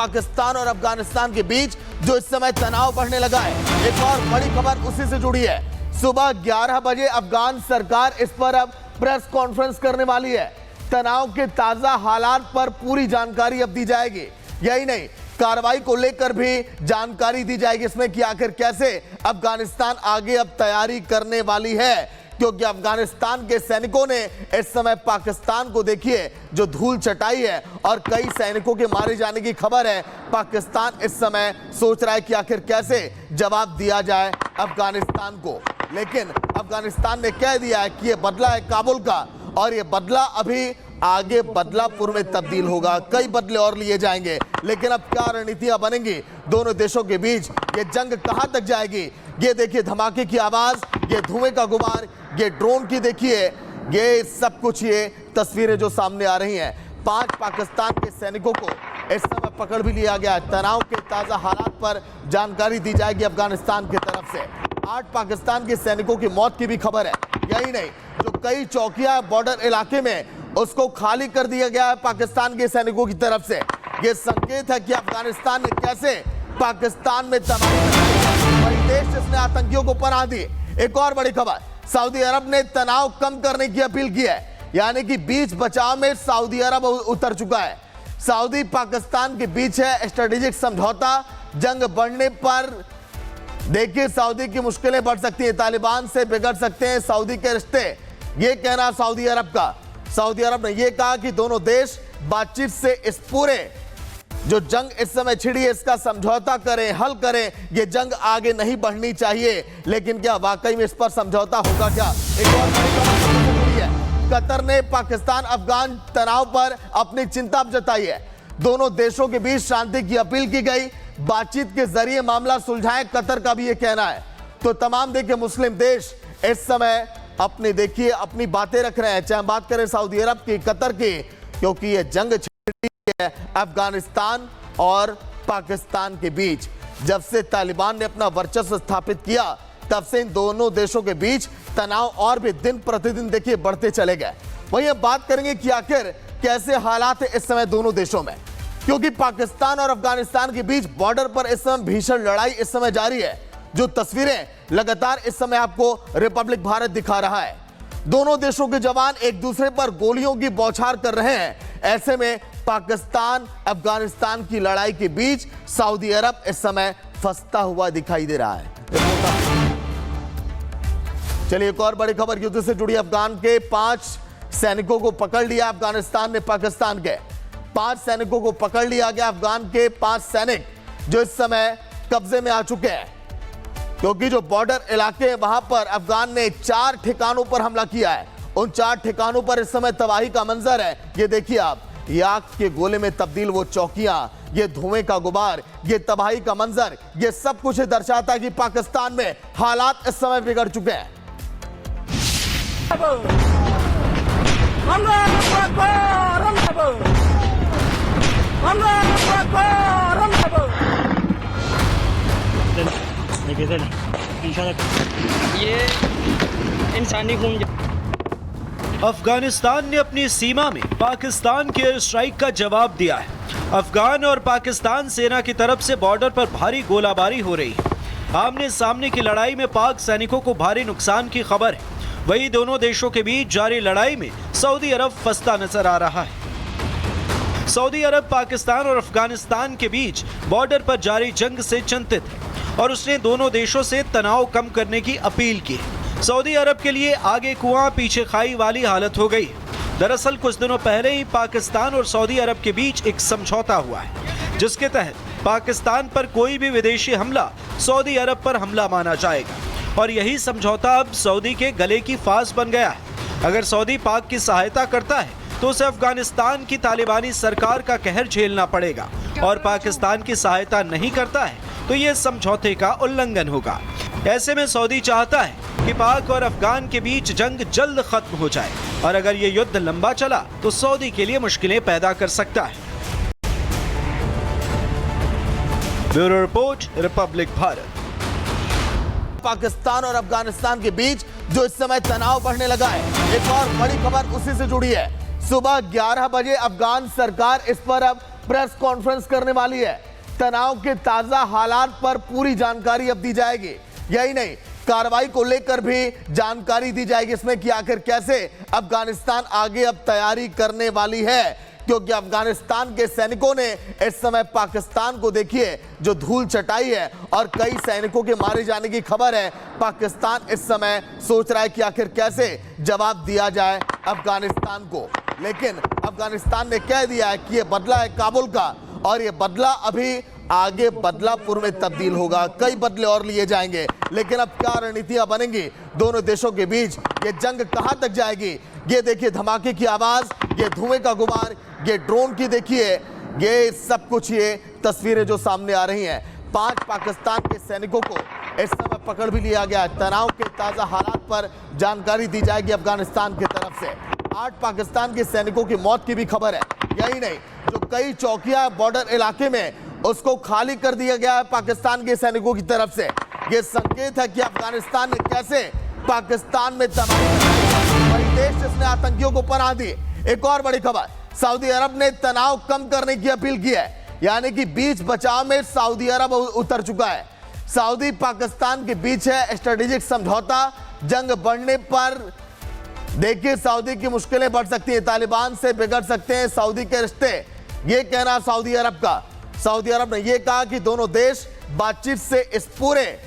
पाकिस्तान और अफगानिस्तान के बीच जो इस समय तनाव बढ़ने लगा है। एक और बड़ी खबर उसी से जुड़ी है। सुबह 11 बजे अफगान सरकार इस पर अब प्रेस कॉन्फ्रेंस करने वाली है। तनाव के ताजा हालात पर पूरी जानकारी अब दी जाएगी। यही नहीं, कार्रवाई को लेकर भी जानकारी दी जाएगी इसमें कि आखिर कैसे अफगानिस्तान आगे अब तैयारी करने वाली है, क्योंकि अफगानिस्तान के सैनिकों ने इस समय पाकिस्तान को देखिए जो धूल चटाई है और कई सैनिकों के मारे जाने की खबर है। पाकिस्तान इस समय सोच रहा है कि आखिर कैसे जवाब दिया जाए अफगानिस्तान को, लेकिन अफगानिस्तान ने कह दिया है कि यह बदला है काबुल का और यह बदला अभी आगे बदलापुर में तब्दील होगा। कई बदले और लिए जाएंगे, लेकिन अब क्या रणनीतियां बनेंगी दोनों देशों के बीच, ये जंग कहां तक जाएगी। ये देखिए धमाके की आवाज, ये धुएं का गुबार, ये ड्रोन की देखिए, ये सब कुछ ये तस्वीरें जो सामने आ रही हैं। 5 पाकिस्तान के सैनिकों को इस समय पकड़ भी लिया गया। तनाव के ताजा हालात पर जानकारी दी जाएगी अफगानिस्तान की तरफ से। 8 पाकिस्तान के सैनिकों की मौत की भी खबर है। यही नहीं, जो कई चौकियां बॉर्डर इलाके में उसको खाली कर दिया गया है पाकिस्तान के सैनिकों की तरफ से। यह संकेत है कि अफगानिस्तान ने कैसे पाकिस्तान में तबाही मचाई, वही देश जिसने आतंकियों को पनाह दी। एक और बड़ी खबर, सऊदी अरब ने तनाव कम करने की अपील की है, यानी कि बीच बचाव में सऊदी अरब उतर चुका है। सऊदी पाकिस्तान के बीच है स्ट्रेटेजिक समझौता। जंग बढ़ने पर देखिए सऊदी की मुश्किलें बढ़ सकती हैं, तालिबान से बिगड़ सकते हैं सऊदी के रिश्ते, ये कहना सऊदी अरब का। सऊदी अरब ने यह कहा कि दोनों देश बातचीत से इस पूरे जो जंग इस समय छिड़ी है इसका समझौता करें, हल करें। यह जंग आगे नहीं बढ़नी चाहिए, लेकिन क्या वाकई में इस पर समझौता होगा क्या? एक और बड़ी खबर है, कतर ने पाकिस्तान अफगान तनाव पर अपनी चिंता जताई है। दोनों देशों के बीच शांति की अपील की गई, बातचीत के जरिए मामला सुलझाएं, कतर का भी यह कहना है। तो तमाम देखिए मुस्लिम देश इस समय अपनी देखिए अपनी बातें रख रहे हैं, चाहे बात करें सऊदी अरब की, कतर की, क्योंकि यह जंग छिड़ी है अफगानिस्तान और पाकिस्तान के बीच। जब से तालिबान ने अपना वर्चस्व स्थापित किया तब से इन दोनों देशों के बीच तनाव और भी दिन प्रतिदिन देखिए बढ़ते चले गए। वहीं अब बात करेंगे कि आखिर कैसे हालात है इस समय दोनों देशों में, क्योंकि पाकिस्तान और अफगानिस्तान के बीच बॉर्डर पर इस समय भीषण लड़ाई इस समय जारी है। जो तस्वीरें लगातार इस समय आपको रिपब्लिक भारत दिखा रहा है, दोनों देशों के जवान एक दूसरे पर गोलियों की बौछार कर रहे हैं। ऐसे में पाकिस्तान अफगानिस्तान की लड़ाई के बीच सऊदी अरब इस समय फंसता हुआ दिखाई दे रहा है। चलिए एक और बड़ी खबर युद्ध से जुड़ी, अफगान के 5 सैनिकों को पकड़ लिया अफगानिस्तान ने। पाकिस्तान के 5 सैनिकों को पकड़ लिया गया। अफगान के 5 सैनिक जो इस समय कब्जे में आ चुके हैं, क्योंकि जो बॉर्डर इलाके हैं वहां पर अफगान ने 4 ठिकानों पर हमला किया है। उन 4 ठिकानों पर इस समय तबाही का मंजर है। ये देखिए आप, ये आग के गोले में तब्दील वो चौकियां, ये धुएं का गुबार, ये तबाही का मंजर, ये सब कुछ दर्शाता है कि पाकिस्तान में हालात इस समय बिगड़ चुके हैं। ये इंसानी खून। अफगानिस्तान ने अपनी सीमा में पाकिस्तान के एयर स्ट्राइक का जवाब दिया है। अफगान और पाकिस्तान सेना की तरफ से बॉर्डर पर भारी गोलाबारी हो रही है। आमने सामने की लड़ाई में पाक सैनिकों को भारी नुकसान की खबर है। वहीं दोनों देशों के बीच जारी लड़ाई में सऊदी अरब फंसता नजर आ रहा है। सऊदी अरब पाकिस्तान और अफगानिस्तान के बीच बॉर्डर पर जारी जंग से चिंतित है और उसने दोनों देशों से तनाव कम करने की अपील की है। सऊदी अरब के लिए आगे कुआं पीछे खाई वाली हालत हो गई। दरअसल कुछ दिनों पहले ही पाकिस्तान और सऊदी अरब के बीच एक समझौता हुआ है, जिसके तहत पाकिस्तान पर कोई भी विदेशी हमला सऊदी अरब पर हमला माना जाएगा और यही समझौता अब सऊदी के गले की फांस बन गया है। अगर सऊदी पाक की सहायता करता है तो उसे अफगानिस्तान की तालिबानी सरकार का कहर झेलना पड़ेगा और पाकिस्तान की सहायता नहीं करता है तो ये समझौते का उल्लंघन होगा। ऐसे में सऊदी चाहता है कि पाक और अफगान के बीच जंग जल्द खत्म हो जाए और अगर ये युद्ध लंबा चला तो सऊदी के लिए मुश्किलें पैदा कर सकता है। Bureau report, Republic Bharat. Pakistan और अफगानिस्तान के बीच जो इस समय तनाव बढ़ने लगा है, एक और बड़ी खबर उसी से जुड़ी है। सुबह 11 बजे अफगान सरकार इस पर अब प्रेस कॉन्फ्रेंस करने वाली है। तनाव के ताजा हालात पर पूरी जानकारी अब दी जाएगी। यही नहीं, कार्रवाई को लेकर भी जानकारी दी जाएगी इसमें कि आखिर कैसे अफगानिस्तान आगे अब तैयारी करने वाली है, क्योंकि अफगानिस्तान के सैनिकों ने इस समय पाकिस्तान को देखिए जो धूल चटाई है और कई सैनिकों के मारे जाने की खबर है। पाकिस्तान इस समय सोच रहा है कि आखिर कैसे जवाब दिया जाए अफगानिस्तान को, लेकिन अफगानिस्तान ने कह दिया है कि यह बदला है काबुल का और यह बदला अभी आगे बदलापुर में तब्दील होगा। कई बदले और लिए जाएंगे, लेकिन अब क्या रणनीतियां बनेंगी दोनों देशों के बीच, ये जंग कहां तक जाएगी। ये देखिए धमाके की आवाज, ये धुएं का गुबार, ये ड्रोन की देखिए, ये सब कुछ ये तस्वीरें जो सामने आ रही हैं। 5 पाकिस्तान के सैनिकों को इस समय पकड़ भी लिया गया है। तनाव के ताजा हालात पर जानकारी दी जाएगी अफगानिस्तान की तरफ से। 8 पाकिस्तान के सैनिकों की मौत की भी खबर है। यही नहीं, जो कई चौकियां बॉर्डर इलाके में उसको खाली कर दिया गया है पाकिस्तान के सैनिकों की तरफ से। यह संकेत है कि अफगानिस्तान ने कैसे पाकिस्तान में तबाही मचाई, देश जिसने आतंकियों को पनाह दी। एक और बड़ी खबर, सऊदी अरब ने तनाव कम करने की अपील की है, यानी कि बीच बचाव में सऊदी अरब उतर चुका है। सऊदी पाकिस्तान के बीच है स्ट्रेटेजिक समझौता। जंग बढ़ने पर देखिए सऊदी की मुश्किलें बढ़ सकती हैं, तालिबान से बिगड़ सकते हैं सऊदी के रिश्ते, ये कहना सऊदी अरब का। सऊदी अरब ने यह कहा कि दोनों देश बातचीत से इस पूरे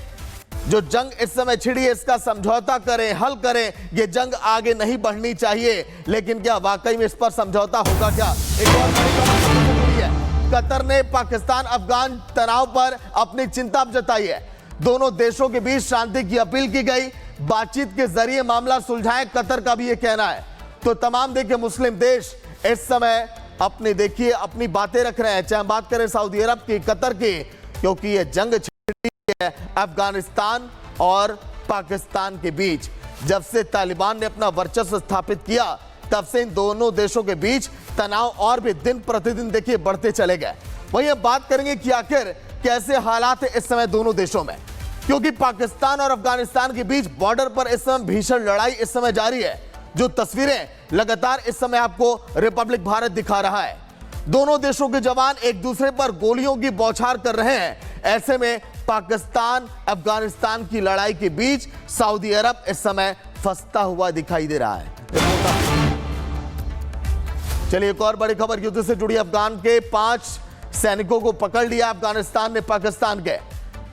जो जंग इस समय छिड़ी है इसका समझौता करें, हल करें। यह जंग आगे नहीं बढ़नी चाहिए, लेकिन क्या वाकई में इस पर समझौता होगा क्या? एक और बड़ी खबर जुड़ी है, कतर ने पाकिस्तान अफगान तनाव पर अपनी चिंता जताई है। दोनों देशों के बीच शांति की अपील की गई, बातचीत के जरिए मामला सुलझाएं, कतर का भी यह कहना है। तो तमाम देखिए मुस्लिम देश इस समय अपनी देखिए अपनी बातें रख रहे हैं, चाहे बात करें सऊदी अरब की, कतर की, क्योंकि यह जंग छिड़ी है अफगानिस्तान और पाकिस्तान के बीच। जब से तालिबान ने अपना वर्चस्व स्थापित किया तब से इन दोनों देशों के बीच तनाव और भी दिन प्रतिदिन देखिए बढ़ते चले गए। वहीं अब बात करेंगे कि आखिर कैसे हालात है इस समय दोनों देशों में, क्योंकि पाकिस्तान और अफगानिस्तान के बीच बॉर्डर पर इस समय भीषण लड़ाई इस समय जारी है। जो तस्वीरें लगातार इस समय आपको रिपब्लिक भारत दिखा रहा है, दोनों देशों के जवान एक दूसरे पर गोलियों की बौछार कर रहे हैं। ऐसे में पाकिस्तान अफगानिस्तान की लड़ाई के बीच सऊदी अरब इस समय फंसता हुआ दिखाई दे रहा है। चलिए एक और बड़ी खबर युद्ध से जुड़ी, अफगान के 5 सैनिकों को पकड़ लिया अफगानिस्तान ने। पाकिस्तान के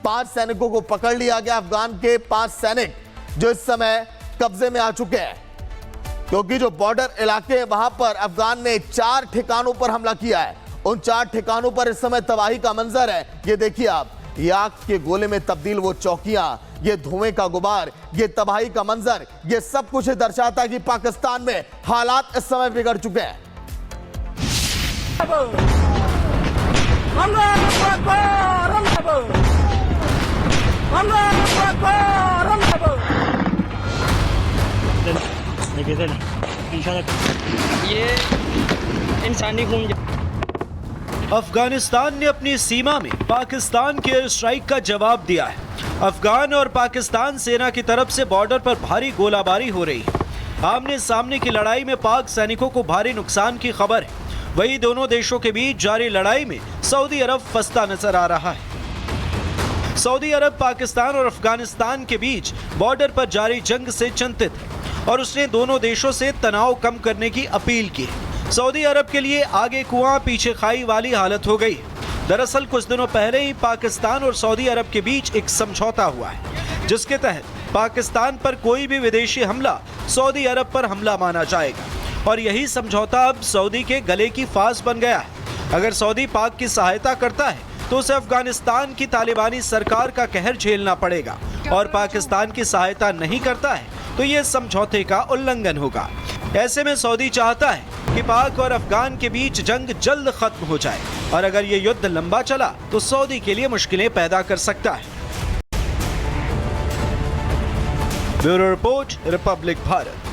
5 सैनिकों को पकड़ लिया गया। अफगान के 5 सैनिक जो इस समय कब्जे में आ चुके हैं, क्योंकि जो बॉर्डर इलाके हैं वहां पर अफगान ने 4 ठिकानों पर हमला किया है। उन 4 ठिकानों पर इस समय तबाही का मंजर है। ये देखिए आप, ये आग के गोले में तब्दील वो चौकियां, ये धुएं का गुबार, ये तबाही का मंजर, ये सब कुछ दर्शाता है कि पाकिस्तान में हालात इस समय बिगड़ चुके हैं। ये इंसानी खून। अफगानिस्तान ने अपनी सीमा में पाकिस्तान के एयर स्ट्राइक का जवाब दिया है। अफगान और पाकिस्तान सेना की तरफ से बॉर्डर पर भारी गोलाबारी हो रही है। आमने सामने की लड़ाई में पाक सैनिकों को भारी नुकसान की खबर है। वहीं दोनों देशों के बीच जारी लड़ाई में सऊदी अरब फंसता नजर आ रहा है। सऊदी अरब पाकिस्तान और अफगानिस्तान के बीच बॉर्डर पर जारी जंग से चिंतित है और उसने दोनों देशों से तनाव कम करने की अपील की है। सऊदी अरब के लिए आगे कुआं पीछे खाई वाली हालत हो गई। दरअसल कुछ दिनों पहले ही पाकिस्तान और सऊदी अरब के बीच एक समझौता हुआ है, जिसके तहत पाकिस्तान पर कोई भी विदेशी हमला सऊदी अरब पर हमला माना जाएगा और यही समझौता अब सऊदी के गले की फांस बन गया है। अगर सऊदी पाक की सहायता करता है तो उसे अफगानिस्तान की तालिबानी सरकार का कहर झेलना पड़ेगा और पाकिस्तान की सहायता नहीं करता है तो ये समझौते का उल्लंघन होगा। ऐसे में सऊदी चाहता है कि पाक और अफगान के बीच जंग जल्द खत्म हो जाए और अगर ये युद्ध लंबा चला तो सऊदी के लिए मुश्किलें पैदा कर सकता है। Bureau report, Republic Bharat.